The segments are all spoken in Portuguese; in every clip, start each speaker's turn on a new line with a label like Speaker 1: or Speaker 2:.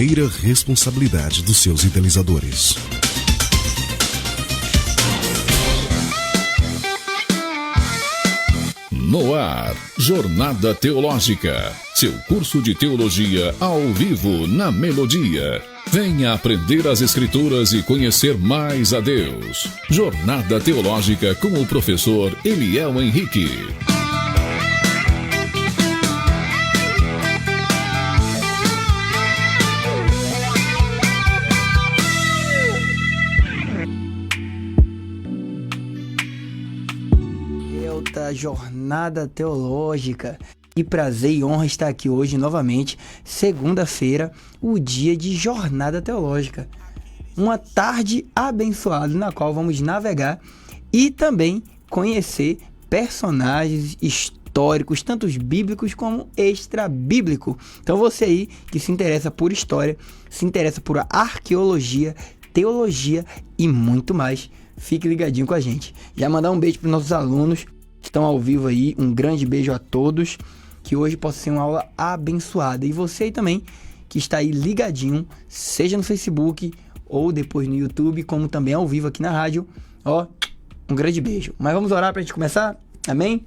Speaker 1: inteira responsabilidade dos seus idealizadores.
Speaker 2: No ar, Jornada Teológica, seu curso de teologia ao vivo na Melodia. Venha aprender as Escrituras e conhecer mais a Deus. Jornada Teológica com o professor Eliel Henrique.
Speaker 3: Jornada Teológica. Que prazer e honra estar aqui hoje novamente, segunda-feira, o dia de Jornada Teológica. Uma tarde abençoada na qual vamos navegar e também conhecer personagens históricos, tanto bíblicos como extra-bíblicos. Então você aí que se interessa por história, se interessa por arqueologia, teologia e muito mais, fique ligadinho com a gente. Já mandar um beijo para os nossos alunos que estão ao vivo aí, um grande beijo a todos, que hoje possa ser uma aula abençoada. E você aí também, que está aí ligadinho, seja no Facebook ou depois no YouTube, como também ao vivo aqui na rádio, ó, um grande beijo. Mas vamos orar para a gente começar? Amém?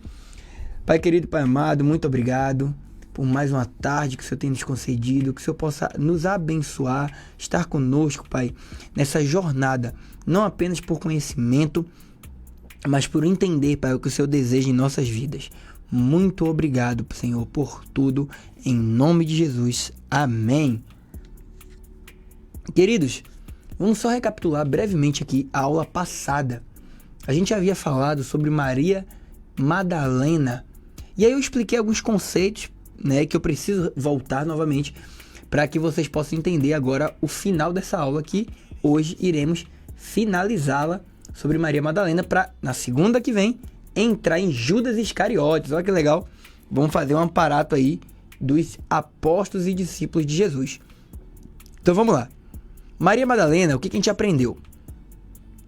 Speaker 3: Pai querido, Pai amado, muito obrigado por mais uma tarde que o Senhor tem nos concedido, que o Senhor possa nos abençoar, estar conosco, Pai, nessa jornada, não apenas por conhecimento, mas por entender, Pai, o que o Senhor deseja em nossas vidas. Muito obrigado, Senhor, por tudo, em nome de Jesus. Amém. Queridos, vamos só recapitular brevemente aqui a aula passada. A gente havia falado sobre Maria Madalena, e aí eu expliquei alguns conceitos, né, que eu preciso voltar novamente, para que vocês possam entender agora o final dessa aula, que hoje iremos finalizá-la, sobre Maria Madalena, para na segunda que vem entrar em Judas Iscariotes. Olha que legal, vamos fazer um aparato aí dos apóstolos e discípulos de Jesus. Então vamos lá. Maria Madalena, o que a gente aprendeu?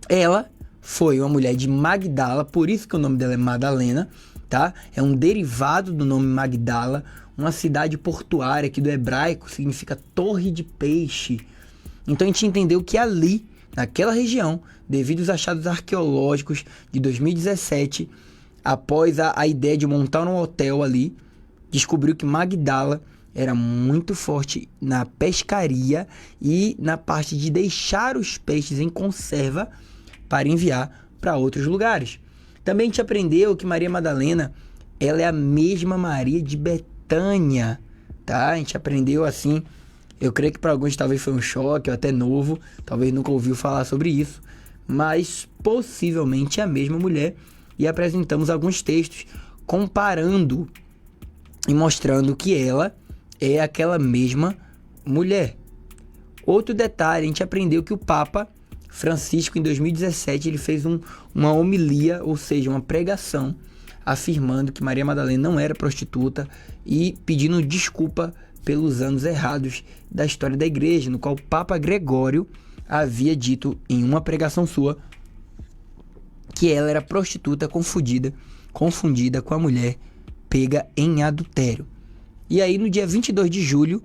Speaker 3: Ela foi uma mulher de Magdala, por isso que o nome dela é Madalena, tá? É um derivado do nome Magdala, uma cidade portuária que do hebraico significa torre de peixe. Então a gente entendeu que ali, naquela região, devido aos achados arqueológicos de 2017, após a ideia de montar um hotel ali, descobriu que Magdala era muito forte na pescaria e na parte de deixar os peixes em conserva para enviar para outros lugares. Também a gente aprendeu que Maria Madalena, ela é a mesma Maria de Betânia, tá? A gente aprendeu assim. Eu creio que para alguns talvez foi um choque, ou até novo, talvez nunca ouviu falar sobre isso, mas possivelmente é a mesma mulher, e apresentamos alguns textos comparando e mostrando que ela é aquela mesma mulher. Outro detalhe, a gente aprendeu que o Papa Francisco, em 2017, ele fez uma homilia, ou seja, uma pregação, afirmando que Maria Madalena não era prostituta e pedindo desculpa pelos anos errados da história da igreja, no qual o Papa Gregório havia dito em uma pregação sua que ela era prostituta confundida com a mulher pega em adultério. E aí no dia 22 de julho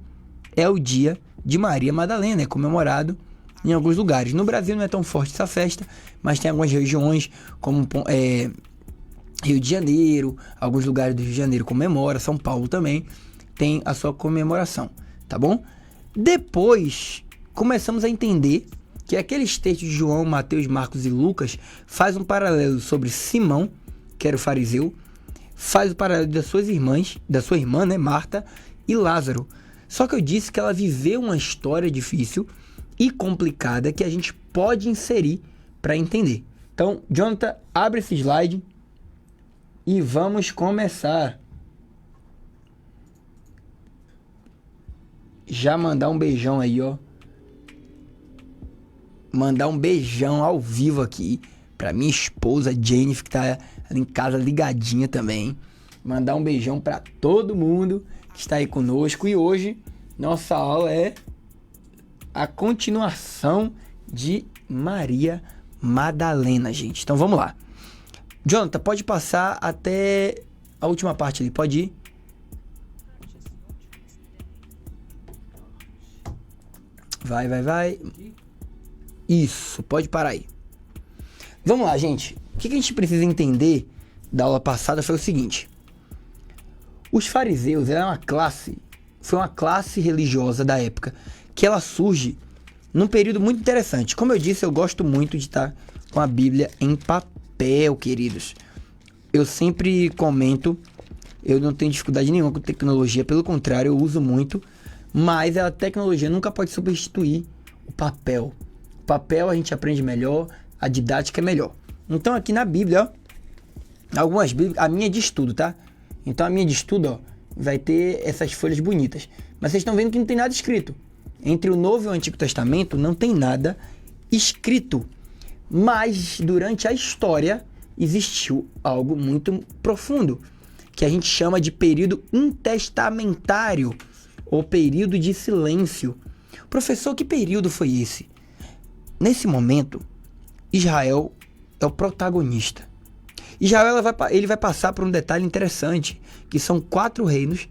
Speaker 3: é o dia de Maria Madalena, é comemorado em alguns lugares. No Brasil não é tão forte essa festa, mas tem algumas regiões como Rio de Janeiro, alguns lugares do Rio de Janeiro comemoram, São Paulo também tem a sua comemoração, tá bom? Depois, começamos a entender que aqueles textos de João, Mateus, Marcos e Lucas faz um paralelo sobre Simão, que era o fariseu, faz o paralelo da sua irmã, né, Marta, e Lázaro. Só que eu disse que ela viveu uma história difícil e complicada que a gente pode inserir para entender. Então, Jonathan, abre esse slide e vamos começar. Já mandar um beijão aí, ó. Mandar um beijão ao vivo aqui pra minha esposa Jennifer, que tá ali em casa ligadinha também. Mandar um beijão pra todo mundo que está aí conosco. E hoje, nossa aula é a continuação de Maria Madalena, gente. Então vamos lá. Jonathan, pode passar até a última parte ali, pode ir? Vai. Isso, pode parar aí. Vamos lá, gente. O que a gente precisa entender da aula passada foi o seguinte. Os fariseus foi uma classe religiosa da época, que ela surge num período muito interessante. Como eu disse, eu gosto muito de estar com a Bíblia em papel, queridos. Eu sempre comento, eu não tenho dificuldade nenhuma com tecnologia, pelo contrário, eu uso muito, mas a tecnologia nunca pode substituir o papel. O papel a gente aprende melhor, a didática é melhor. Então aqui na Bíblia, ó, algumas Bíblias, a minha é de estudo, tá? Então a minha de estudo, ó, vai ter essas folhas bonitas. Mas vocês estão vendo que não tem nada escrito. Entre o Novo e o Antigo Testamento não tem nada escrito. Mas durante a história existiu algo muito profundo, que a gente chama de período intestamentário, ou período de silêncio. Professor, que período foi esse? Nesse momento, Israel é o protagonista. Israel ele vai passar por um detalhe interessante, que são 4 reinos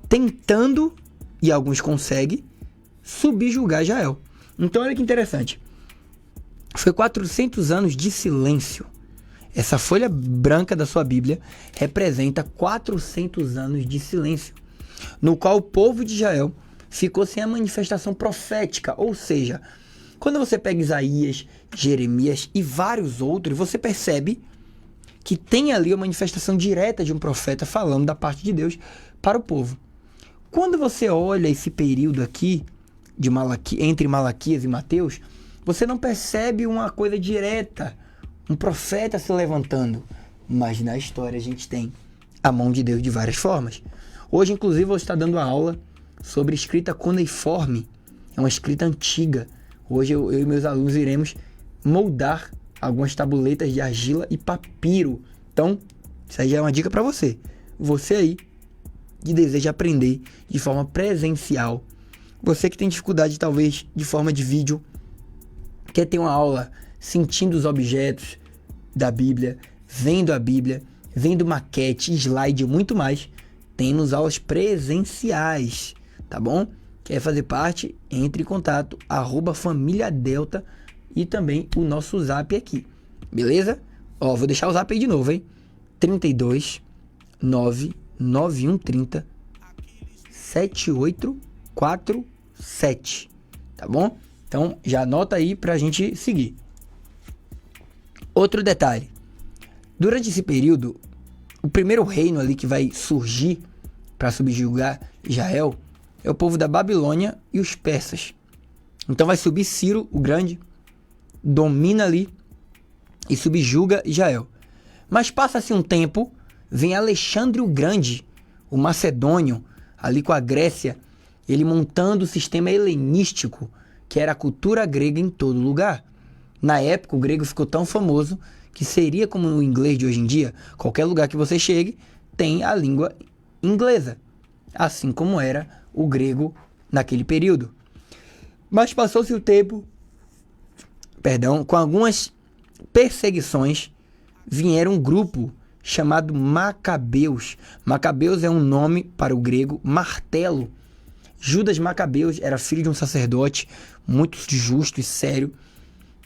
Speaker 3: tentando, e alguns conseguem, subjugar Israel. Então olha que interessante. Foi 400 anos de silêncio. Essa folha branca da sua Bíblia representa 400 anos de silêncio, no qual o povo de Israel ficou sem a manifestação profética. Ou seja, quando você pega Isaías, Jeremias e vários outros, você percebe que tem ali uma manifestação direta de um profeta falando da parte de Deus para o povo. Quando você olha esse período aqui, entre Malaquias e Mateus, você não percebe uma coisa direta, um profeta se levantando. Mas na história a gente tem a mão de Deus de várias formas. Hoje, inclusive, eu vou estar dando uma aula sobre escrita cuneiforme. É uma escrita antiga. Hoje eu e meus alunos iremos moldar algumas tabuletas de argila e papiro. Então, isso aí já é uma dica para você. Você aí que deseja aprender de forma presencial. Você que tem dificuldade, talvez, de forma de vídeo, quer ter uma aula sentindo os objetos da Bíblia, vendo maquete, slide e muito mais, temos aulas presenciais, tá bom? Quer fazer parte? Entre em contato, @Família Delta e também o nosso zap aqui, beleza? Ó, vou deixar o zap aí de novo, hein? 32 99130 7847, tá bom? Então já anota aí pra gente seguir. Outro detalhe, durante esse período, o primeiro reino ali que vai surgir para subjugar Israel é o povo da Babilônia e os persas. Então vai subir Ciro o Grande, domina ali e subjuga Israel. Mas passa-se um tempo, vem Alexandre o Grande, o macedônio, ali com a Grécia, ele montando o sistema helenístico, que era a cultura grega em todo lugar. Na época, o grego ficou tão famoso que seria como o inglês de hoje em dia. Qualquer lugar que você chegue, tem a língua inglesa, assim como era o grego naquele período. Mas passou-se o tempo, com algumas perseguições, vieram um grupo chamado Macabeus. Macabeus é um nome para o grego martelo. Judas Macabeus era filho de um sacerdote muito justo e sério.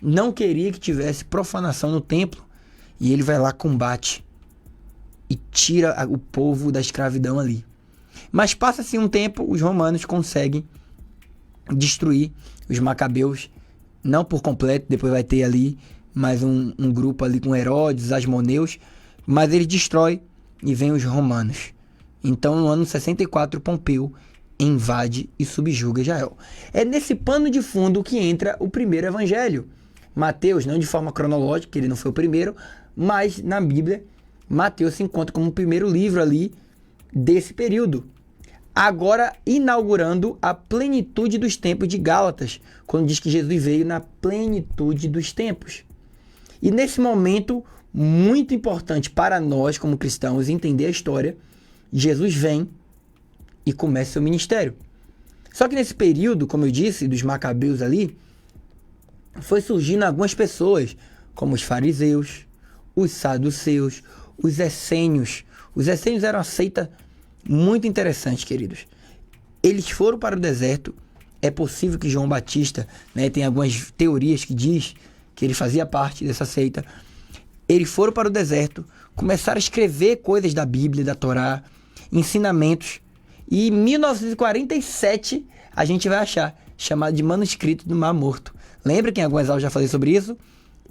Speaker 3: Não queria que tivesse profanação no templo. E ele vai lá, combate e tira o povo da escravidão ali. Mas passa-se um tempo, os romanos conseguem destruir os Macabeus, não por completo, depois vai ter ali mais um grupo ali com Herodes, Asmoneus, mas ele destrói e vem os romanos. Então no ano 64 Pompeu invade e subjuga Israel. É nesse pano de fundo que entra o primeiro evangelho. Mateus, não de forma cronológica, ele não foi o primeiro, mas na Bíblia, Mateus se encontra como o primeiro livro ali desse período. Agora inaugurando a plenitude dos tempos de Gálatas, quando diz que Jesus veio na plenitude dos tempos. E nesse momento, muito importante para nós como cristãos entender a história, Jesus vem e começa seu ministério. Só que nesse período, como eu disse, dos Macabeus ali, foi surgindo algumas pessoas, como os fariseus, os saduceus, os essênios. Os essênios eram uma seita muito interessante, queridos. Eles foram para o deserto é possível que João Batista, né, tem algumas teorias que diz que ele fazia parte dessa seita. Eles foram para o deserto, começaram a escrever coisas da Bíblia, da Torá, ensinamentos. E em 1947 a gente vai achar, chamado de manuscrito do Mar Morto. Lembra que em algumas aulas já falei sobre isso?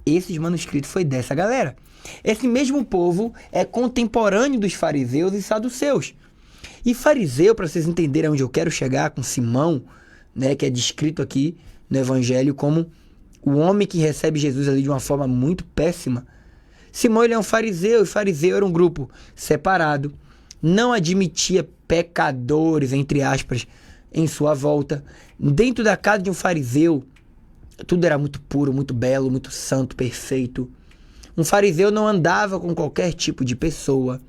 Speaker 3: Esses manuscritos foi dessa galera. Esse mesmo povo é contemporâneo dos fariseus e saduceus. E fariseu, para vocês entenderem onde eu quero chegar com Simão, né, que é descrito aqui no Evangelho como o homem que recebe Jesus ali de uma forma muito péssima. Simão, ele é um fariseu, e fariseu era um grupo separado, não admitia pecadores, entre aspas, em sua volta. Dentro da casa de um fariseu, tudo era muito puro, muito belo, muito santo, perfeito. Um fariseu não andava com qualquer tipo de pessoa.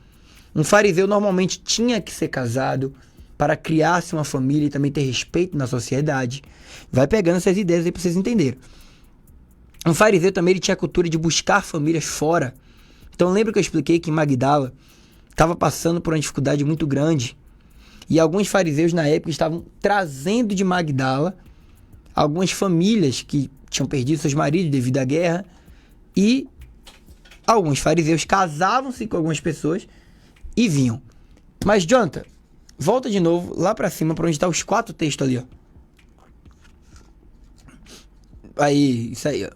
Speaker 3: Um fariseu normalmente tinha que ser casado para criar-se uma família e também ter respeito na sociedade. Vai pegando essas ideias aí para vocês entenderem. Um fariseu também ele tinha a cultura de buscar famílias fora. Então lembra que eu expliquei que Magdala estava passando por uma dificuldade muito grande. E alguns fariseus na época estavam trazendo de Magdala algumas famílias que tinham perdido seus maridos devido à guerra. E alguns fariseus casavam-se com algumas pessoas e vinham. Mas, Jonathan, volta de novo lá pra cima, pra onde estão os 4 textos ali, ó. Aí, isso aí, ó.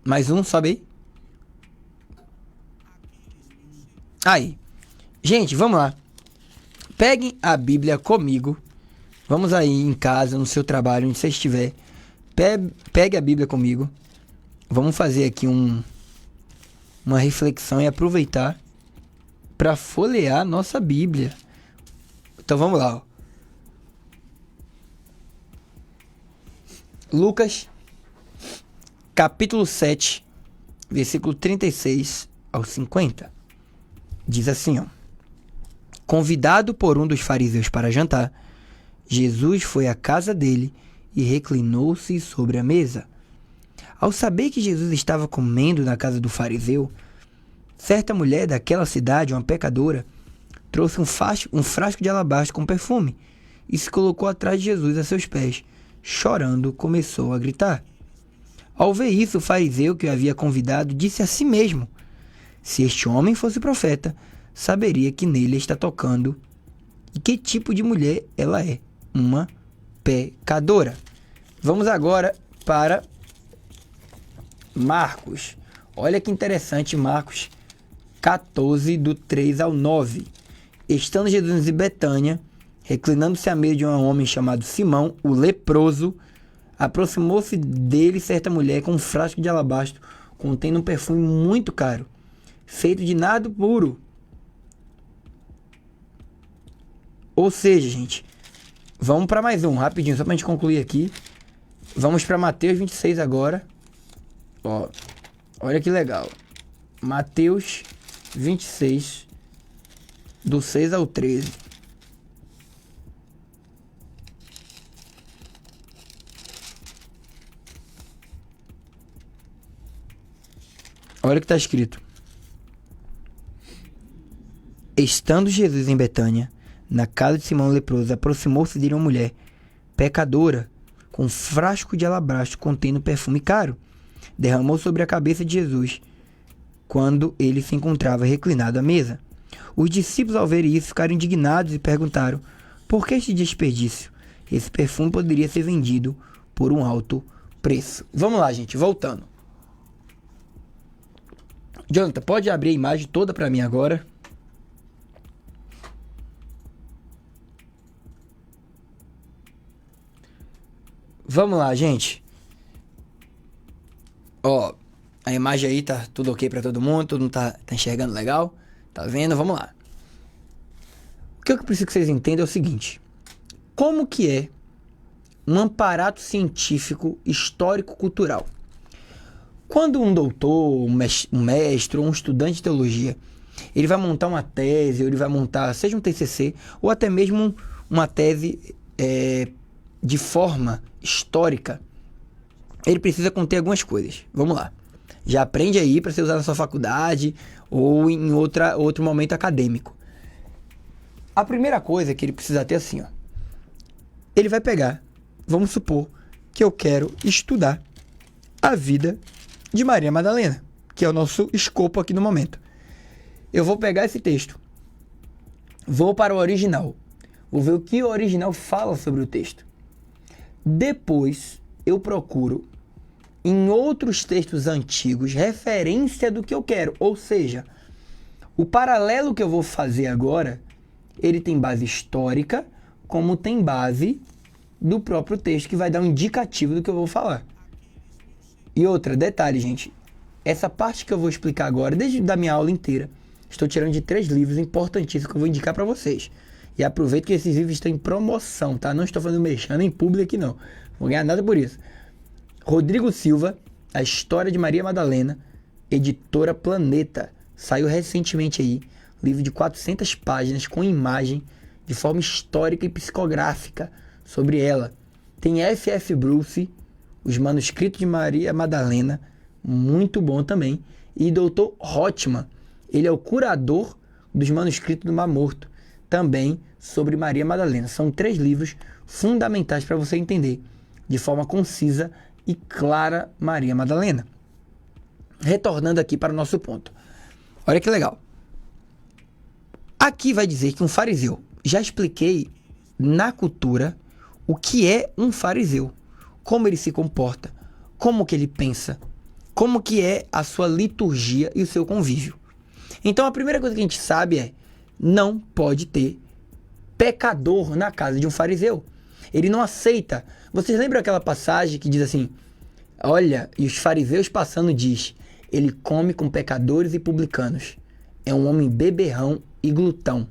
Speaker 3: Mais um, sobe aí. Aí. Gente, vamos lá. Peguem a Bíblia comigo. Vamos aí em casa, no seu trabalho, onde você estiver. Pegue a Bíblia comigo. Vamos fazer aqui uma reflexão e aproveitar para folhear nossa Bíblia. Então vamos lá. Ó. Lucas, capítulo 7, versículo 36 ao 50. Diz assim, ó. Convidado por um dos fariseus para jantar, Jesus foi à casa dele e reclinou-se sobre a mesa. Ao saber que Jesus estava comendo na casa do fariseu, certa mulher daquela cidade, uma pecadora, trouxe um frasco de alabastro com perfume e se colocou atrás de Jesus a seus pés. Chorando, começou a gritar. Ao ver isso, o fariseu que o havia convidado disse a si mesmo: se este homem fosse profeta, saberia que nele está tocando e que tipo de mulher ela é, uma pecadora. Vamos agora para Marcos. Olha que interessante, Marcos 14, do 3 ao 9. Estando Jesus em Betânia, reclinando-se à mesa de um homem chamado Simão, o leproso, aproximou-se dele certa mulher com um frasco de alabastro contendo um perfume muito caro, feito de nardo puro. Ou seja, gente, vamos para mais um, rapidinho, só para a gente concluir aqui. Vamos para Mateus 26 agora. Ó, olha que legal. Mateus 26, do 6 ao 13. Olha o que está escrito. Estando Jesus em Betânia, na casa de Simão leproso, aproximou-se dele uma mulher pecadora, com um frasco de alabastro contendo perfume caro. Derramou sobre a cabeça de Jesus, quando ele se encontrava reclinado à mesa. Os discípulos, ao verem isso, ficaram indignados e perguntaram: por que este desperdício? Esse perfume poderia ser vendido por um alto preço. Vamos lá, gente, voltando. Jonathan, pode abrir a imagem toda para mim agora? Vamos lá, gente. Ó, a imagem aí tá tudo ok para todo mundo tá enxergando legal? Tá vendo? Vamos lá. O que eu preciso que vocês entendam é o seguinte: como que é um aparato científico histórico-cultural? Quando um doutor, um mestre ou um estudante de teologia, ele vai montar uma tese, ou ele vai montar, seja um TCC, ou até mesmo uma tese de forma histórica, ele precisa conter algumas coisas. Vamos lá. Já aprende aí para você usar na sua faculdade ou em outro momento acadêmico. A primeira coisa que ele precisa ter assim, ó. Ele vai pegar vamos supor que eu quero estudar a vida de Maria Madalena, que é o nosso escopo aqui no momento. Eu vou pegar esse texto, vou para o original, vou ver o que o original fala sobre o texto. Depois eu procuro em outros textos antigos referência do que eu quero, ou seja, o paralelo que eu vou fazer agora, ele tem base histórica, como tem base do próprio texto, que vai dar um indicativo do que eu vou falar. E outra, detalhe, gente, essa parte que eu vou explicar agora, desde a minha aula inteira, estou tirando de 3 livros importantíssimos que eu vou indicar para vocês. E aproveito que esses livros estão em promoção, tá? Não estou fazendo mexendo em público aqui, não. Não vou ganhar nada por isso. Rodrigo Silva, A História de Maria Madalena, editora Planeta. Saiu recentemente aí, livro de 400 páginas com imagem de forma histórica e psicográfica sobre ela. Tem F.F. Bruce, Os Manuscritos de Maria Madalena, muito bom também. E Dr. Rothman, ele é o curador dos manuscritos do Mar Morto, também sobre Maria Madalena. São 3 livros fundamentais para você entender de forma concisa e clara Maria Madalena. Retornando aqui para o nosso ponto. Olha que legal. Aqui vai dizer que um fariseu. Já expliquei na cultura o que é um fariseu. Como ele se comporta, como que ele pensa, como que é a sua liturgia e o seu convívio. Então a primeira coisa que a gente sabe é, não pode ter pecador na casa de um fariseu. Ele não aceita. Vocês lembram aquela passagem que diz assim, olha, e os fariseus passando diz, ele come com pecadores e publicanos. É um homem beberrão e glutão.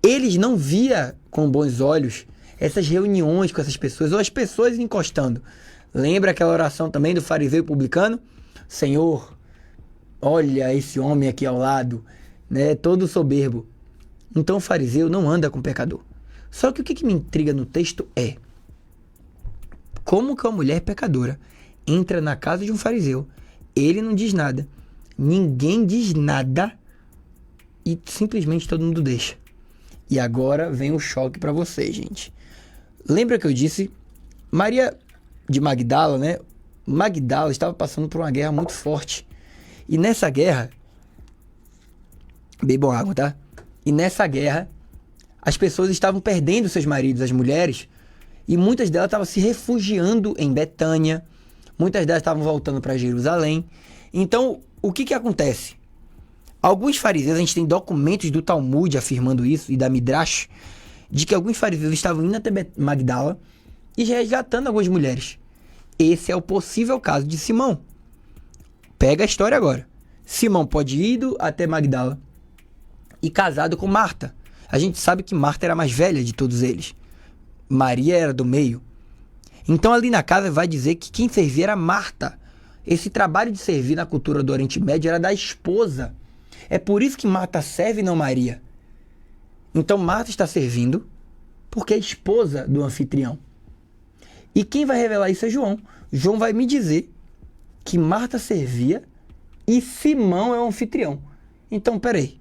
Speaker 3: Eles não via com bons olhos essas reuniões com essas pessoas, ou as pessoas encostando. Lembra aquela oração também do fariseu e publicano? Senhor, olha esse homem aqui ao lado, né, todo soberbo. Então o fariseu não anda com pecador. Só que o que me intriga no texto é como que uma mulher pecadora entra na casa de um fariseu, ele não diz nada, ninguém diz nada e simplesmente todo mundo deixa. E agora vem o choque para vocês, gente. Lembra que eu disse, Maria de Magdala, né? Magdala estava passando por uma guerra muito forte. E nessa guerra, bebam água, tá? E nessa guerra, as pessoas estavam perdendo seus maridos, as mulheres, e muitas delas estavam se refugiando em Betânia, muitas delas estavam voltando para Jerusalém. Então, o que acontece? Alguns fariseus, a gente tem documentos do Talmud afirmando isso, e da Midrash, de que alguns fariseus estavam indo até Magdala e resgatando algumas mulheres. Esse é o possível caso de Simão. Pega a história agora. Simão pode ir até Magdala e casado com Marta. A gente sabe que Marta era a mais velha de todos eles. Maria era do meio. Então ali na casa vai dizer que quem servia era Marta. Esse trabalho de servir na cultura do Oriente Médio era da esposa. É por isso que Marta serve e não Maria. Então Marta está servindo porque é esposa do anfitrião. E quem vai revelar isso é João. João vai me dizer que Marta servia e Simão é o anfitrião. Então, peraí.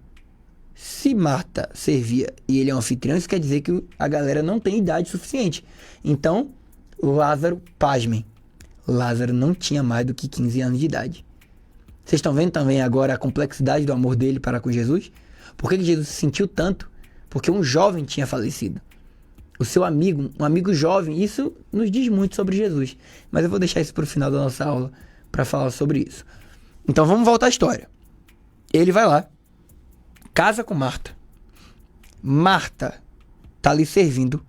Speaker 3: Se Marta servia e ele é um anfitrião, isso quer dizer que a galera não tem idade suficiente. Então, Lázaro, pasmem. Lázaro não tinha mais do que 15 anos de idade. Vocês estão vendo também agora a complexidade do amor dele para com Jesus? Por que Jesus se sentiu tanto? Porque um jovem tinha falecido. O seu amigo, um amigo jovem, isso nos diz muito sobre Jesus. Mas eu vou deixar isso para o final da nossa aula para falar sobre isso. Então vamos voltar à história. Ele vai lá, casa com Marta. Marta está ali servindo.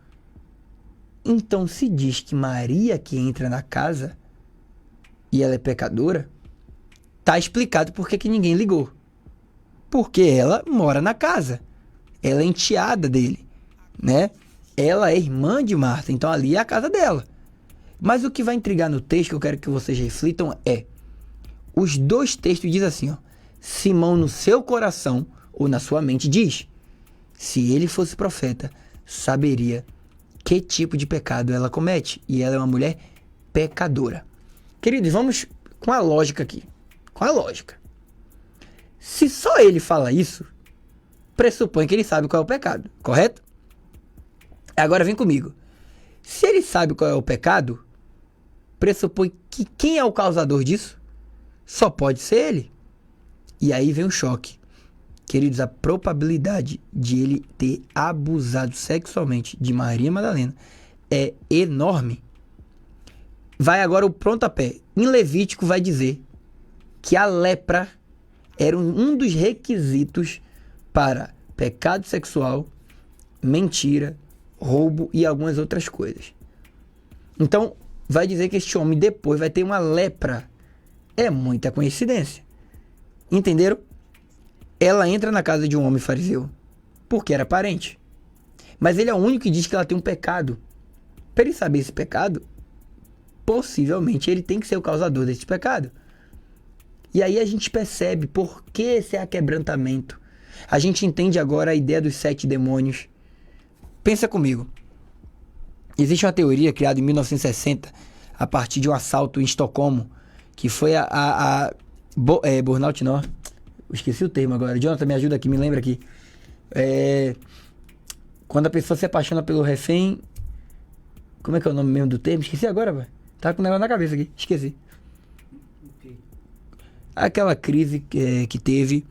Speaker 3: Então se diz que Maria que entra na casa e ela é pecadora, tá explicado por que ninguém ligou. Porque ela mora na casa. Ela é enteada dele, né? Ela é irmã de Marta, então ali é a casa dela. Mas o que vai intrigar no texto, que eu quero que vocês reflitam, é... Os dois textos dizem assim, ó. Simão no seu coração, ou na sua mente, diz... Se ele fosse profeta, saberia que tipo de pecado ela comete. E ela é uma mulher pecadora. Queridos, vamos com a lógica aqui. Com a lógica. Se só ele fala isso, pressupõe que ele sabe qual é o pecado, correto? Agora vem comigo. Se ele sabe qual é o pecado, pressupõe que quem é o causador disso só pode ser ele. E aí vem o choque. Queridos, a probabilidade de ele ter abusado sexualmente de Maria Madalena é enorme. Vai agora o pontapé. Em Levítico vai dizer que a lepra era um dos requisitos para pecado sexual, mentira, roubo e algumas outras coisas. Então, vai dizer que este homem depois vai ter uma lepra. É muita coincidência. Entenderam? Ela entra na casa de um homem fariseu porque era parente. Mas ele é o único que diz que ela tem um pecado. Para ele saber esse pecado, possivelmente ele tem que ser o causador desse pecado. E aí a gente percebe por que esse aquebrantamento. A gente entende agora a ideia dos 7 demônios. Pensa comigo. Existe uma teoria criada em 1960 a partir de um assalto em Estocolmo, que foi burnout não. Esqueci o termo agora. Jonathan, me ajuda aqui, me lembra aqui. Quando a pessoa se apaixona pelo refém. Como é que é o nome mesmo do termo? Esqueci agora, velho. Tá com o negócio na cabeça aqui. Esqueci. Aquela crise que teve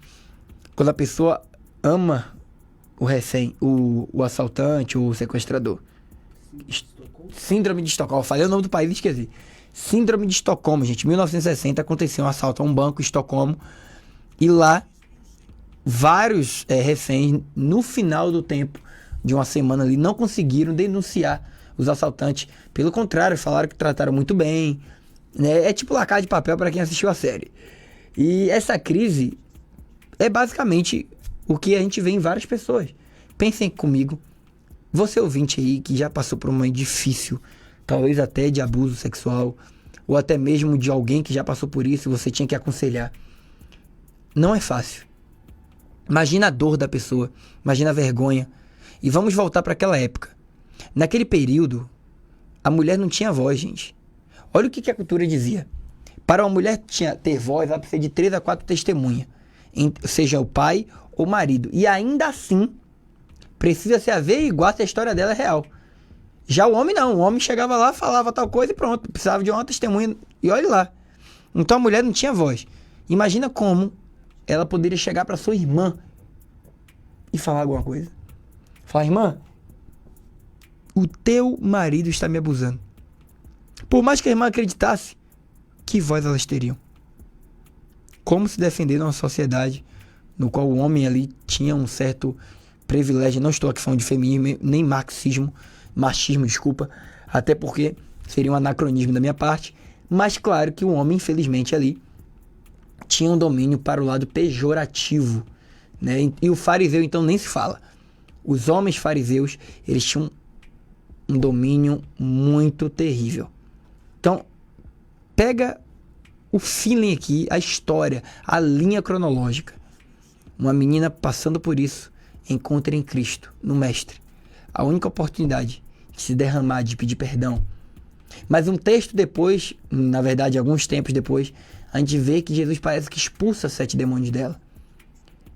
Speaker 3: quando a pessoa ama o refém, o assaltante ou o sequestrador. Síndrome de Estocolmo. Falei o nome do país e esqueci. Síndrome de Estocolmo, gente. Em 1960 aconteceu um assalto a um banco em Estocolmo. E lá, vários reféns, no final do tempo de uma semana ali, não conseguiram denunciar os assaltantes. Pelo contrário, falaram que trataram muito bem. Né? É tipo La Casa de Papel para quem assistiu a série. E essa crise é basicamente o que a gente vê em várias pessoas. Pensem comigo. Você ouvinte aí que já passou por um momento difícil, talvez até de abuso sexual, ou até mesmo de alguém que já passou por isso e você tinha que aconselhar. Não é fácil. Imagina a dor da pessoa, imagina a vergonha. E vamos voltar para aquela época. Naquele período, a mulher não tinha voz, gente. Olha o que a cultura dizia. Para uma mulher ter voz, ela precisa de 3 a 4 testemunhas, seja o pai ou o marido. E ainda assim, precisa se averiguar se a história dela é real. Já o homem não. O homem chegava lá, falava tal coisa e pronto. Precisava de uma testemunha e olha lá. Então a mulher não tinha voz. Imagina como ela poderia chegar para sua irmã e falar alguma coisa. Falar, irmã, o teu marido está me abusando. Por mais que a irmã acreditasse, que voz elas teriam? Como se defender numa sociedade no qual o homem ali tinha um certo privilégio? Não estou aqui falando de feminismo, nem machismo, desculpa, até porque seria um anacronismo da minha parte, mas claro que o homem, infelizmente, ali tinha um domínio para o lado pejorativo, né? E o fariseu, então, nem se fala. Os homens fariseus, eles tinham um domínio muito terrível. Então, pega o feeling aqui, a história, a linha cronológica. Uma menina passando por isso, encontra em Cristo, no Mestre, a única oportunidade de se derramar, de pedir perdão. Mas um texto depois, na verdade, alguns tempos depois, a gente vê que Jesus parece que expulsa 7 demônios dela.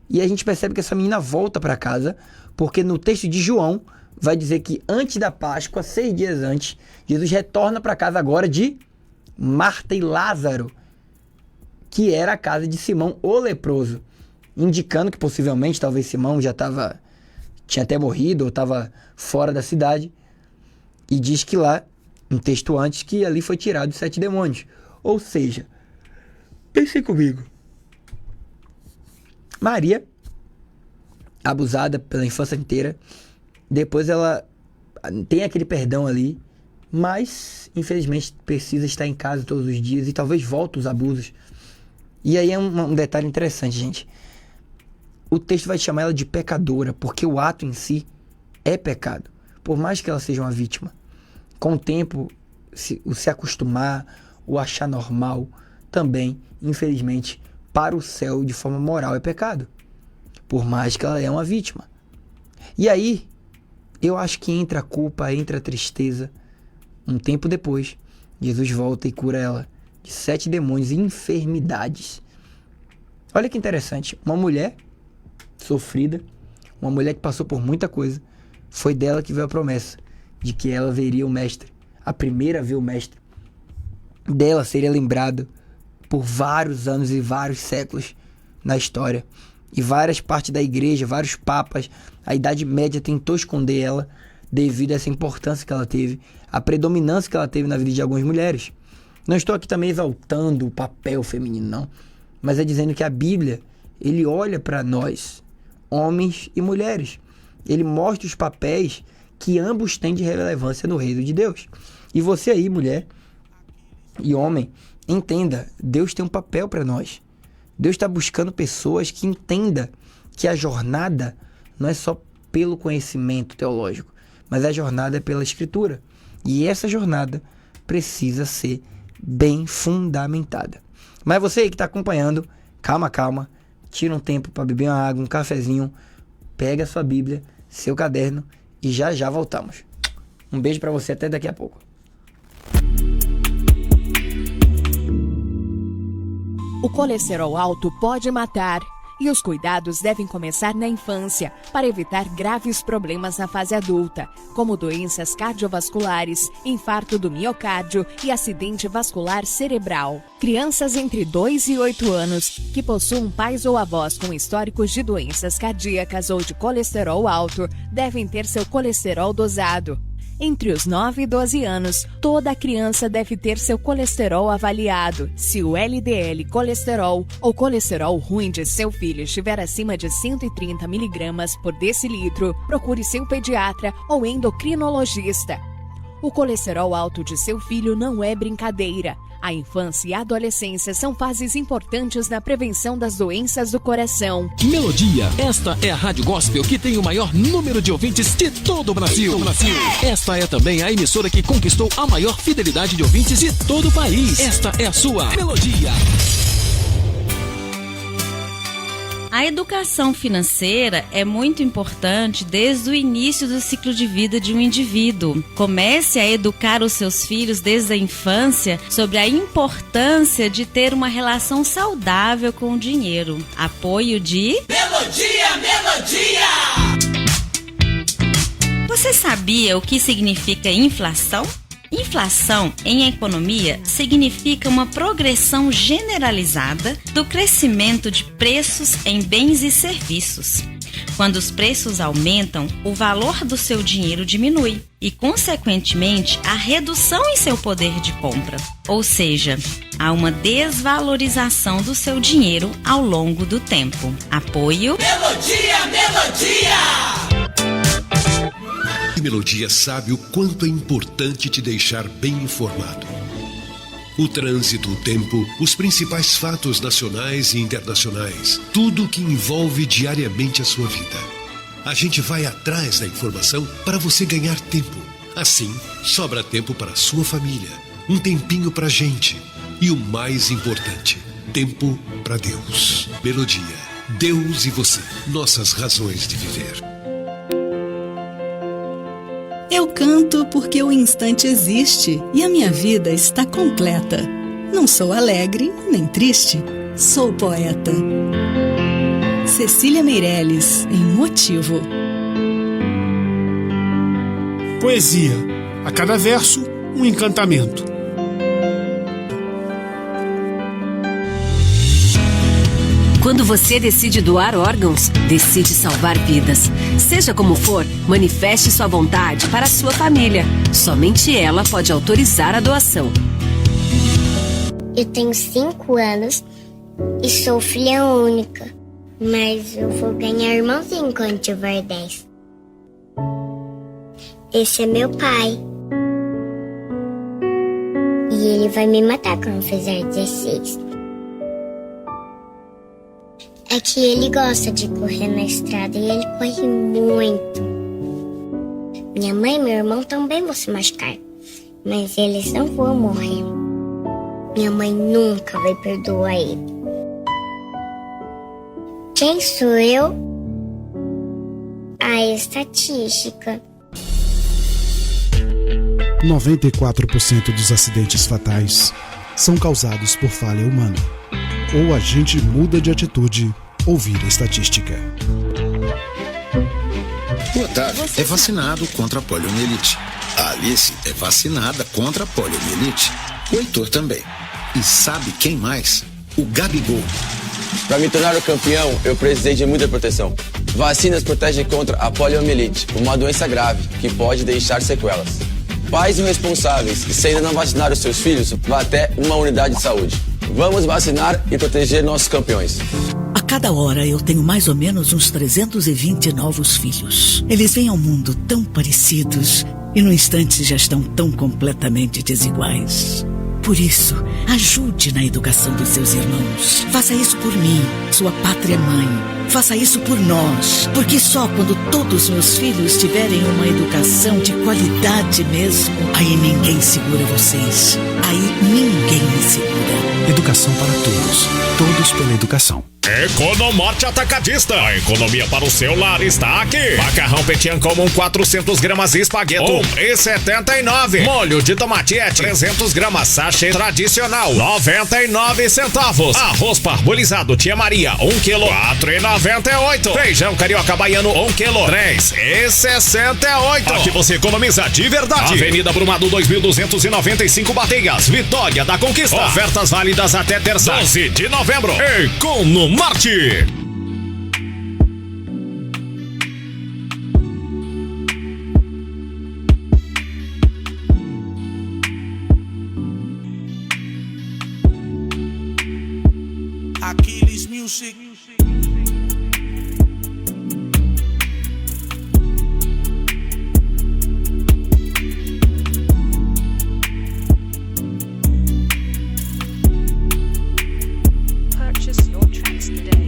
Speaker 3: E a gente percebe que essa menina volta para casa, porque no texto de João, vai dizer que antes da Páscoa, 6 dias antes, Jesus retorna para casa agora de Marta e Lázaro, que era a casa de Simão, o leproso, indicando que possivelmente, talvez Simão tinha até morrido ou estava fora da cidade. E diz que lá, um texto antes, que ali foi tirado os 7 demônios. Ou seja, pensem comigo. Maria, abusada pela infância inteira, depois ela tem aquele perdão ali, mas infelizmente precisa estar em casa todos os dias e talvez volte os abusos. E aí é um detalhe interessante, gente. O texto vai chamar ela de pecadora, porque o ato em si é pecado, por mais que ela seja uma vítima. Com o tempo, se acostumar, o achar normal, também, infelizmente, para o céu de forma moral é pecado, por mais que ela é uma vítima. E aí, eu acho que entra a culpa, entra a tristeza. Um tempo depois, Jesus volta e cura ela de 7 demônios e enfermidades. Olha que interessante, uma mulher sofrida, uma mulher que passou por muita coisa, foi dela que veio a promessa de que ela veria o mestre, a primeira a ver o mestre. Dela seria lembrado por vários anos e vários séculos na história. E várias partes da igreja, vários papas, a Idade Média tentou esconder ela devido a essa importância que ela teve, a predominância que ela teve na vida de algumas mulheres. Não estou aqui também exaltando o papel feminino, não. Mas é dizendo que a Bíblia, ele olha para nós, homens e mulheres. Ele mostra os papéis que ambos têm de relevância no reino de Deus. E você aí, mulher e homem, entenda, Deus tem um papel para nós. Deus está buscando pessoas que entendam que a jornada não é só pelo conhecimento teológico, mas a jornada é pela Escritura. E essa jornada precisa ser bem fundamentada. Mas você aí que está acompanhando, calma, tira um tempo para beber uma água, um cafezinho, pega a sua Bíblia, seu caderno e já voltamos. Um beijo para você, até daqui a pouco.
Speaker 4: O colesterol alto pode matar e os cuidados devem começar na infância para evitar graves problemas na fase adulta, como doenças cardiovasculares, infarto do miocárdio e acidente vascular cerebral. Crianças entre 2 e 8 anos que possuam pais ou avós com históricos de doenças cardíacas ou de colesterol alto devem ter seu colesterol dosado. Entre os 9 e 12 anos, toda criança deve ter seu colesterol avaliado. Se o LDL colesterol ou colesterol ruim de seu filho estiver acima de 130 mg por decilitro, procure seu pediatra ou endocrinologista. O colesterol alto de seu filho não é brincadeira. A infância e a adolescência são fases importantes na prevenção das doenças do coração.
Speaker 5: Melodia, esta é a Rádio Gospel que tem o maior número de ouvintes de todo o Brasil. Esta é também a emissora que conquistou a maior fidelidade de ouvintes de todo o país. Esta é a sua Melodia.
Speaker 6: A educação financeira é muito importante desde o início do ciclo de vida de um indivíduo. Comece a educar os seus filhos desde a infância sobre a importância de ter uma relação saudável com o dinheiro. Apoio de... Melodia! Você sabia o que significa inflação? Inflação, em economia, significa uma progressão generalizada do crescimento de preços em bens e serviços. Quando os preços aumentam, o valor do seu dinheiro diminui e, consequentemente, a redução em seu poder de compra. Ou seja, há uma desvalorização do seu dinheiro ao longo do tempo. Apoio... Melodia!
Speaker 7: Melodia sabe o quanto é importante te deixar bem informado. O trânsito, o tempo, os principais fatos nacionais e internacionais, tudo o que envolve diariamente a sua vida. A gente vai atrás da informação para você ganhar tempo. Assim, sobra tempo para a sua família, um tempinho para a gente e o mais importante, tempo para Deus. Melodia, Deus e você, nossas razões de viver.
Speaker 8: Eu canto porque o instante existe e a minha vida está completa. Não sou alegre nem triste, sou poeta. Cecília Meirelles, em Motivo.
Speaker 9: Poesia. A cada verso, um encantamento.
Speaker 10: Quando você decide doar órgãos, decide salvar vidas. Seja como for, manifeste sua vontade para a sua família. Somente ela pode autorizar a doação.
Speaker 11: Eu tenho 5 anos e sou filha única, mas eu vou ganhar irmãozinho quando tiver 10. Esse é meu pai. E ele vai me matar quando fizer 16. É que ele gosta de correr na estrada e ele corre muito. Minha mãe e meu irmão também vão se machucar, mas eles não vão morrer. Minha mãe nunca vai perdoar ele. Quem sou eu? A estatística.
Speaker 1: 94% dos acidentes fatais são causados por falha humana. Ou a gente muda de atitude ou vira estatística.
Speaker 12: O Otávio é vacinado contra a poliomielite. A Alice é vacinada contra a poliomielite. O Heitor também. E sabe quem mais? O Gabigol.
Speaker 13: Para me tornar o campeão, eu precisei de muita proteção. Vacinas protegem contra a poliomielite, uma doença grave que pode deixar sequelas. Pais irresponsáveis, se ainda não vacinaram os seus filhos, vá até uma unidade de saúde. Vamos vacinar e proteger nossos campeões.
Speaker 14: A cada hora eu tenho mais ou menos uns 320 novos filhos. Eles vêm ao mundo tão parecidos e no instante já estão tão completamente desiguais. Por isso, ajude na educação dos seus irmãos. Faça isso por mim, sua pátria mãe. Faça isso por nós, porque só quando todos meus filhos tiverem uma educação de qualidade mesmo, aí ninguém segura vocês. Aí ninguém me segura.
Speaker 1: Educação para todos. Todos pela educação.
Speaker 15: Economorte Atacadista. A economia para o seu lar está aqui. Macarrão Petian comum 400 gramas espagueto, R$1,79. Molho de tomate 300 gramas sachê tradicional, 99 centavos. Arroz parbolizado Tia Maria 1 kg, R$4,98. Feijão carioca baiano 1 kg, R$3,68. Aqui você economiza de verdade. Avenida Brumado 2295 Bateias, Vitória da Conquista. Ofertas válidas até terça 12 de novembro. Economorte.
Speaker 16: Achilles Music.
Speaker 17: Purchase your tracks today.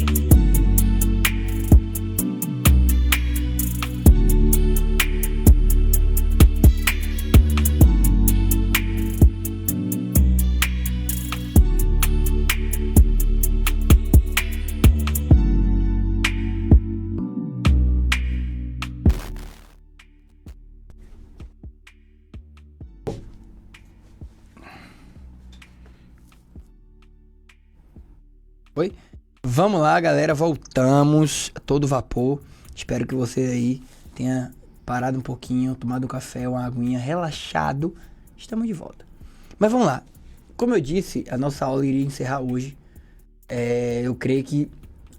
Speaker 3: Oi? Vamos lá, galera, voltamos a todo vapor. Espero que você aí tenha parado um pouquinho, tomado um café, uma aguinha, relaxado. Estamos de volta. Mas vamos lá. Como eu disse, a nossa aula iria encerrar hoje. Eu creio que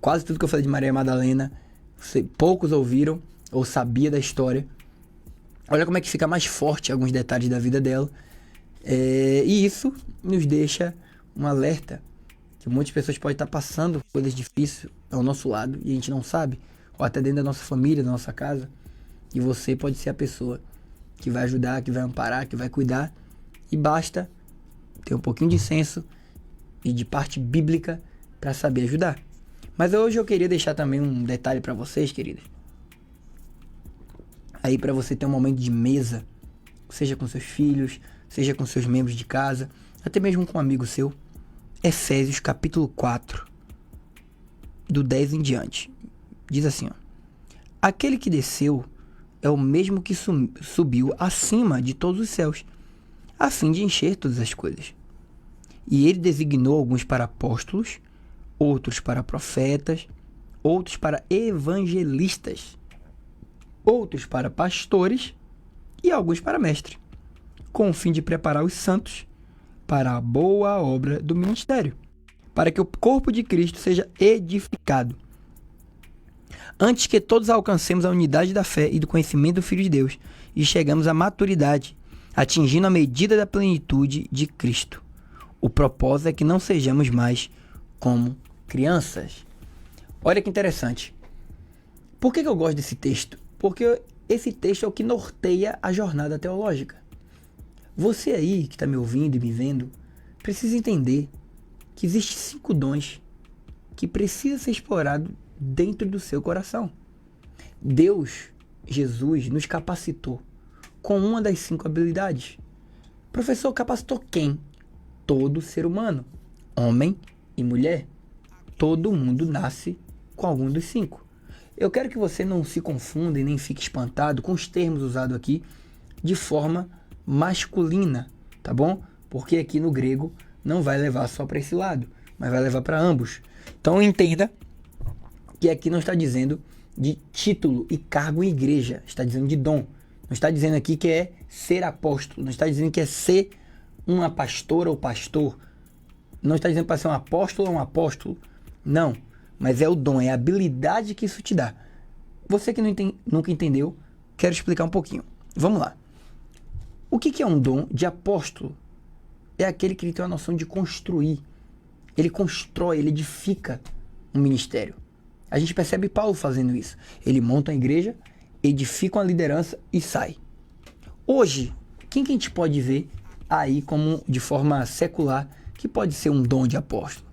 Speaker 3: quase tudo que eu falei de Maria Madalena, poucos ouviram ou sabia da história. Olha como é que fica mais forte alguns detalhes da vida dela. E isso nos deixa um alerta que muitas pessoas podem estar passando coisas difíceis ao nosso lado e a gente não sabe, ou até dentro da nossa família, da nossa casa, e você pode ser a pessoa que vai ajudar, que vai amparar, que vai cuidar, e basta ter um pouquinho de senso e de parte bíblica para saber ajudar. Mas hoje eu queria deixar também um detalhe para vocês, queridos, aí para você ter um momento de mesa, seja com seus filhos, seja com seus membros de casa, até mesmo com um amigo seu. Efésios capítulo 4, do 10 em diante. Diz assim, ó: aquele que desceu é o mesmo que subiu acima de todos os céus, a fim de encher todas as coisas. E ele designou alguns para apóstolos, outros para profetas, outros para evangelistas, outros para pastores e alguns para mestres, com o fim de preparar os santos para a boa obra do ministério, para que o corpo de Cristo seja edificado, antes que todos alcancemos a unidade da fé e do conhecimento do Filho de Deus, e chegamos à maturidade, atingindo a medida da plenitude de Cristo. O propósito é que não sejamos mais como crianças. Olha que interessante. Por que eu gosto desse texto? Porque esse texto é o que norteia a jornada teológica. Você aí que está me ouvindo e me vendo, precisa entender que existem 5 dons que precisam ser explorados dentro do seu coração. Deus, Jesus, nos capacitou com uma das 5 habilidades. Professor, capacitou quem? Todo ser humano, homem e mulher. Todo mundo nasce com algum dos 5. Eu quero que você não se confunda e nem fique espantado com os termos usados aqui de forma masculina, tá bom? Porque aqui no grego não vai levar só para esse lado, mas vai levar para ambos. Então entenda que aqui não está dizendo de título e cargo em igreja, está dizendo de dom. Não está dizendo aqui que é ser apóstolo. Não está dizendo que é ser uma pastora ou pastor. Não está dizendo para ser um apóstolo ou um apóstolo. Não. Mas é o dom, é a habilidade que isso te dá. Você que nunca entendeu, quero explicar um pouquinho. Vamos lá. O que é um dom de apóstolo? É aquele que tem a noção de construir. Ele constrói, ele edifica um ministério. A gente percebe Paulo fazendo isso. Ele monta a igreja, edifica uma liderança e sai. Hoje, quem que a gente pode ver aí como de forma secular que pode ser um dom de apóstolo?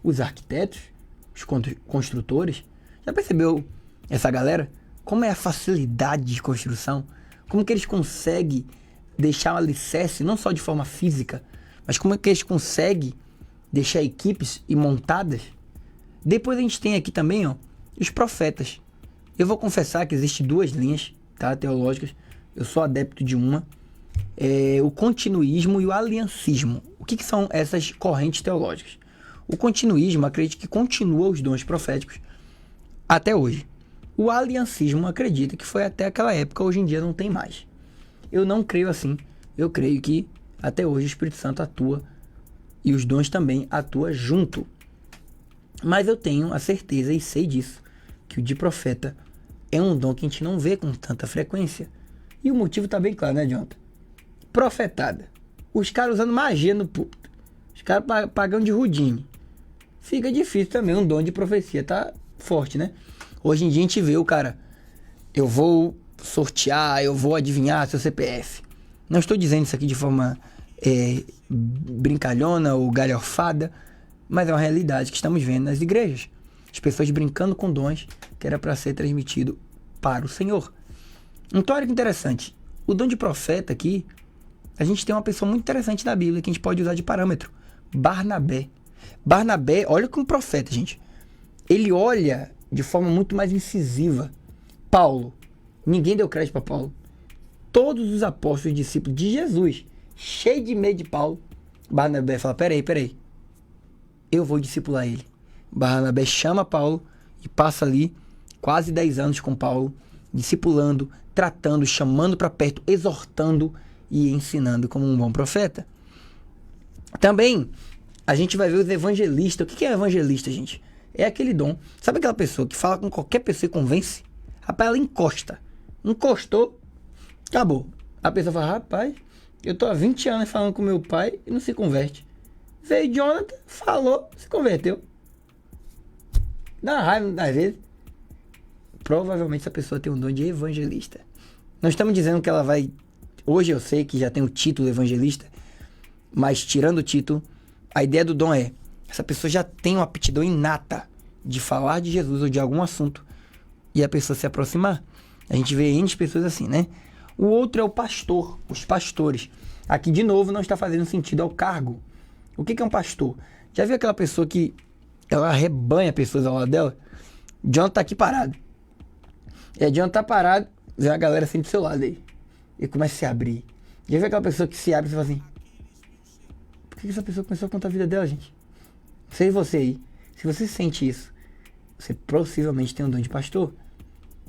Speaker 3: Os arquitetos, os construtores. Já percebeu essa galera? Como é a facilidade de construção? Como que eles conseguem deixar um alicerce, não só de forma física, mas como é que eles conseguem deixar equipes e montadas? Depois a gente tem aqui também, ó, os profetas. Eu vou confessar que existem duas linhas, tá, teológicas. Eu sou adepto de uma. O continuismo e o aliancismo. O que são essas correntes teológicas? O continuismo acredita que continua os dons proféticos até hoje. O aliancismo acredita que foi até aquela época, hoje em dia não tem mais. Eu não creio assim. Eu creio que até hoje o Espírito Santo atua e os dons também atuam junto. Mas eu tenho a certeza e sei disso, que o de profeta é um dom que a gente não vê com tanta frequência. E o motivo está bem claro, né, Jonathan? Profetada. Os caras usando magia no púlpito. Os caras pagando de Houdini. Fica difícil também um dom de profecia. Tá forte, né? Hoje em dia a gente vê o cara, eu vou sortear, eu vou adivinhar seu CPF. Não estou dizendo isso aqui de forma brincalhona ou galhofada, mas é uma realidade que estamos vendo nas igrejas. As pessoas brincando com dons que era para ser transmitido para o Senhor. Então, olha que interessante. O dom de profeta aqui, a gente tem uma pessoa muito interessante na Bíblia que a gente pode usar de parâmetro. Barnabé. Barnabé, olha como profeta, gente. Ele olha de forma muito mais incisiva. Paulo. Ninguém deu crédito para Paulo. Todos os apóstolos e discípulos de Jesus, cheio de medo de Paulo, Barnabé fala, peraí. Eu vou discipular ele. Barnabé chama Paulo e passa ali quase 10 anos com Paulo, discipulando, tratando, chamando para perto, exortando e ensinando como um bom profeta. Também a gente vai ver os evangelistas. O que é evangelista, gente? É aquele dom. Sabe aquela pessoa que fala com qualquer pessoa e convence? Rapaz, ela encosta. Encostou, acabou. A pessoa fala, rapaz, eu tô há 20 anos falando com meu pai e não se converte. Veio Jonathan, falou, se converteu. Dá raiva às vezes. Provavelmente essa pessoa tem um dom de evangelista. Não estamos dizendo que ela vai... Hoje eu sei que já tem o título evangelista, mas tirando o título, a ideia do dom é, essa pessoa já tem uma aptidão inata de falar de Jesus ou de algum assunto e a pessoa se aproximar. A gente vê N pessoas assim, né? O outro é o pastor, os pastores. Aqui, de novo, não está fazendo sentido ao cargo. O que é um pastor? Já viu aquela pessoa que ela arrebanha pessoas ao lado dela? John tá aqui parado. John tá parado, vem a galera assim do seu lado aí. E começa a se abrir. Já viu aquela pessoa que se abre e fala assim, por que essa pessoa começou a contar a vida dela, gente? Não sei você aí. Se você sente isso, você possivelmente tem um dom de pastor.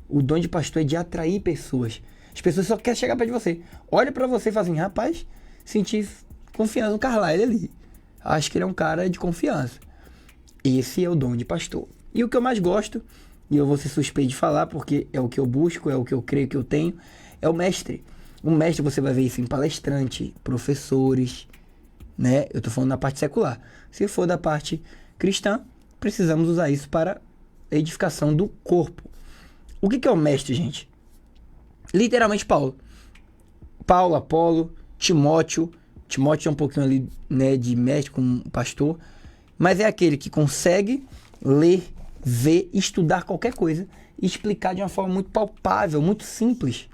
Speaker 3: O dom de pastor é de atrair pessoas. As pessoas só querem chegar perto de você. Olha pra você e fala assim, rapaz, senti confiança no Carlyle ali. Acho que ele é um cara de confiança. Esse é o dom de pastor. E o que eu mais gosto, e eu vou ser suspeito de falar, porque é o que eu busco, é o que eu creio que eu tenho, é o mestre. O mestre você vai ver isso em palestrante, professores, né? Eu tô falando na parte secular. Se for da parte cristã, precisamos usar isso para a edificação do corpo. O que é o mestre, gente? Literalmente Paulo. Paulo, Apolo, Timóteo. Timóteo é um pouquinho ali, né, de mestre com pastor. Mas é aquele que consegue ler, ver, estudar qualquer coisa e explicar de uma forma muito palpável, muito simples.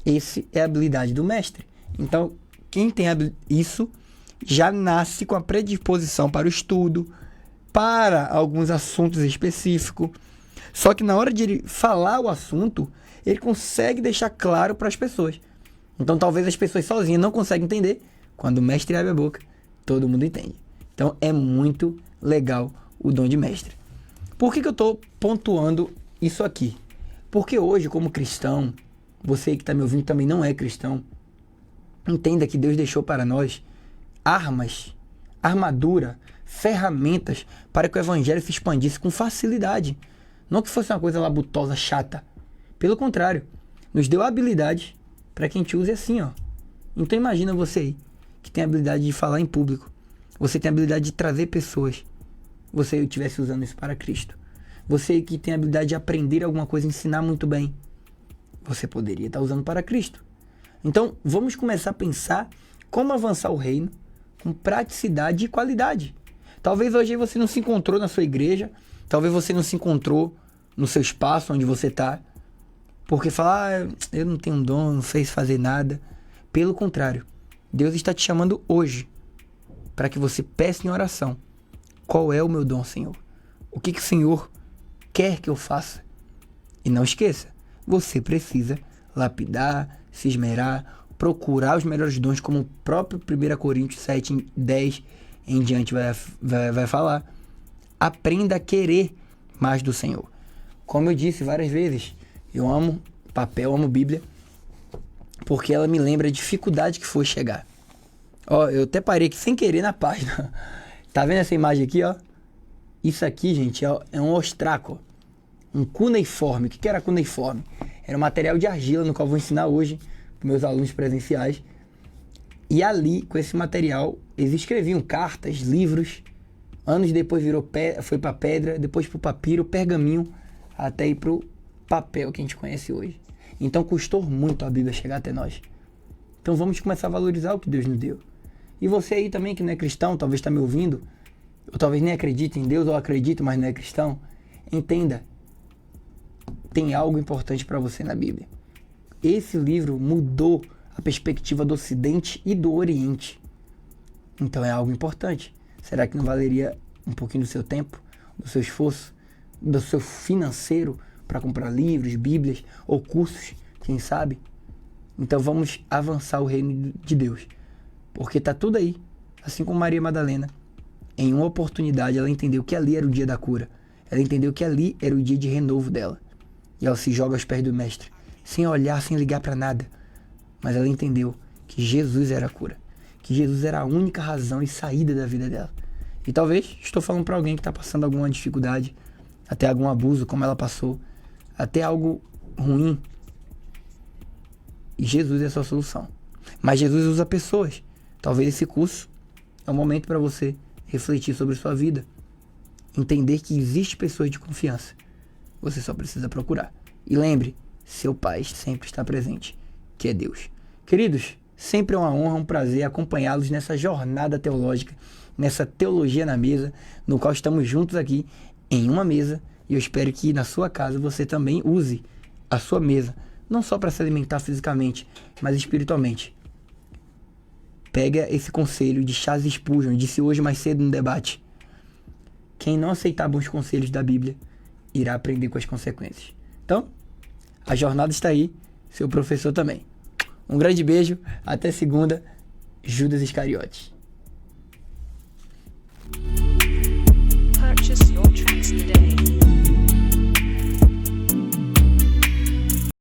Speaker 3: Esse é a habilidade do mestre. Então, quem tem isso já nasce com a predisposição para o estudo, para alguns assuntos específicos. Só que na hora de ele falar o assunto, ele consegue deixar claro para as pessoas. Então talvez as pessoas sozinhas não conseguem entender. Quando o mestre abre a boca, todo mundo entende. Então é muito legal o dom de mestre. Por que eu estou pontuando isso aqui? Porque hoje, como cristão, você que está me ouvindo também não é cristão, entenda que Deus deixou para nós armas, armadura, ferramentas para que o evangelho se expandisse com facilidade. Não que fosse uma coisa labutosa, chata. Pelo contrário, nos deu habilidade para que a gente use assim, ó. Então imagina você aí, que tem a habilidade de falar em público. Você tem a habilidade de trazer pessoas. Você estivesse usando isso para Cristo. Você que tem a habilidade de aprender alguma coisa, ensinar muito bem. Você poderia estar usando para Cristo. Então, vamos começar a pensar como avançar o reino com praticidade e qualidade. Talvez hoje você não se encontrou na sua igreja, talvez você não se encontrou no seu espaço onde você está, porque fala, eu não tenho um dom, não sei fazer nada. Pelo contrário, Deus está te chamando hoje para que você peça em oração: qual é o meu dom, Senhor? O que o Senhor quer que eu faça? E não esqueça, você precisa lapidar, se esmerar, procurar os melhores dons, como o próprio 1 Coríntios 7, 10 em diante vai falar. Aprenda a querer mais do Senhor. Como eu disse várias vezes, eu amo papel, amo Bíblia, porque ela me lembra a dificuldade que foi chegar. Ó, eu até parei aqui sem querer na página. Tá vendo essa imagem aqui, ó? Isso aqui, gente, é um ostráculo, um cuneiforme. O que era cuneiforme? Era um material de argila, no qual eu vou ensinar hoje para meus alunos presenciais. E ali, com esse material, eles escreviam cartas, livros. Anos depois foi para pedra, depois para o papiro, pergaminho, até ir para o papel que a gente conhece hoje. Então custou muito a Bíblia chegar até nós. Então vamos começar a valorizar o que Deus nos deu. E você aí também que não é cristão, talvez está me ouvindo, ou talvez nem acredite em Deus, ou acredita, mas não é cristão, entenda, tem algo importante para você na Bíblia. Esse livro mudou a perspectiva do Ocidente e do Oriente. Então é algo importante. Será que não valeria um pouquinho do seu tempo, do seu esforço, do seu financeiro para comprar livros, bíblias ou cursos, quem sabe? Então vamos avançar o reino de Deus. Porque está tudo aí. Assim como Maria Madalena, em uma oportunidade ela entendeu que ali era o dia da cura. Ela entendeu que ali era o dia de renovo dela. E ela se joga aos pés do mestre, sem olhar, sem ligar para nada. Mas ela entendeu que Jesus era a cura. Que Jesus era a única razão e saída da vida dela. E talvez estou falando para alguém que está passando alguma dificuldade, até algum abuso, como ela passou, até algo ruim. E Jesus é a sua solução. Mas Jesus usa pessoas. Talvez esse curso é um momento para você refletir sobre sua vida. Entender que existe pessoas de confiança. Você só precisa procurar. E lembre, seu Pai sempre está presente, que é Deus. Queridos, sempre é uma honra, um prazer acompanhá-los nessa jornada teológica, nessa teologia na mesa, no qual estamos juntos aqui em uma mesa. E eu espero que na sua casa você também use a sua mesa, não só para se alimentar fisicamente, mas espiritualmente. Pega esse conselho de Charles Spurgeon, disse hoje mais cedo no debate: quem não aceitar bons conselhos da Bíblia, irá aprender com as consequências. Então, a jornada está aí, seu professor também. Um grande beijo, até segunda, Judas Iscariote.